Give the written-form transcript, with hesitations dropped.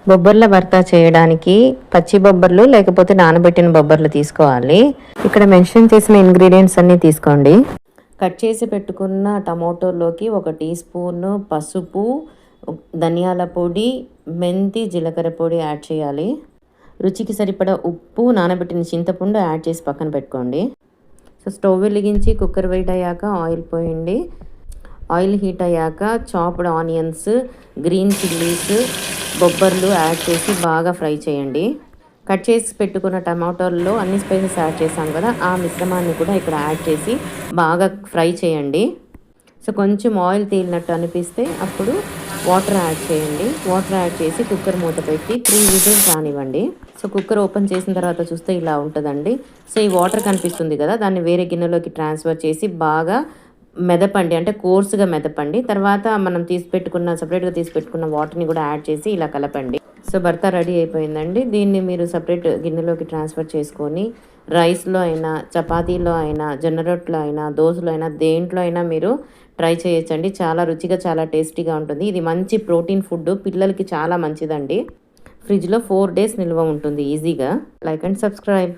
బొబ్బర్ల భర్త చేయడానికి పచ్చి బొబ్బర్లు లేకపోతే నానబెట్టిన బొబ్బర్లు తీసుకోవాలి. ఇక్కడ మెన్షన్ చేసిన ఇంగ్రీడియంట్స్ అన్నీ తీసుకోండి. కట్ చేసి పెట్టుకున్న టమోటోలోకి 1 టీ స్పూన్ పసుపు, ధనియాల పొడి, మెంతి, జీలకర్ర పొడి యాడ్ చేయాలి. రుచికి సరిపడా ఉప్పు, నానబెట్టిన చింతపండు యాడ్ చేసి పక్కన పెట్టుకోండి. సో స్టవ్ వెలిగించి కుక్కర్ వెయిట్ అయ్యాక ఆయిల్ పోయండి. ఆయిల్ హీట్ అయ్యాక చాప్డ్ ఆనియన్స్, గ్రీన్ చిల్లీస్, బొబ్బర్లు యాడ్ చేసి బాగా ఫ్రై చేయండి. కట్ చేసి పెట్టుకున్న టమాటోల్లో అన్ని స్పైసెస్ యాడ్ చేసాం కదా, ఆ మిశ్రమాన్ని కూడా ఇక్కడ యాడ్ చేసి బాగా ఫ్రై చేయండి. సో కొంచెం ఆయిల్ తేలినట్టు అనిపిస్తే అప్పుడు వాటర్ యాడ్ చేయండి. వాటర్ యాడ్ చేసి కుక్కర్ మూత పెట్టి 3 విజిల్స్ రానివ్వండి. సో కుక్కర్ ఓపెన్ చేసిన తర్వాత చూస్తే ఇలా ఉంటుందండి. సో ఈ వాటర్ కనిపిస్తుంది కదా, దాన్ని వేరే గిన్నెలోకి ట్రాన్స్ఫర్ చేసి బాగా మెదపండి, అంటే కోర్సుగా మెదపండి. తర్వాత మనం సపరేట్గా తీసి పెట్టుకున్న వాటర్ని కూడా యాడ్ చేసి ఇలా కలపండి. సో భర్త రెడీ అయిపోయిందండి. దీన్ని మీరు సపరేట్ గిన్నెలోకి ట్రాన్స్ఫర్ చేసుకొని రైస్లో అయినా, చపాతీలో అయినా, జొన్న రొట్టెలో అయినా, దోశలో అయినా, దేంట్లో అయినా మీరు ట్రై చేయొచ్చండి. చాలా రుచిగా, చాలా టేస్టీగా ఉంటుంది. ఇది మంచి ప్రోటీన్ ఫుడ్, పిల్లలకి చాలా మంచిదండి. ఫ్రిడ్జ్లో 4 days నిల్వ ఉంటుంది ఈజీగా. Like and subscribe.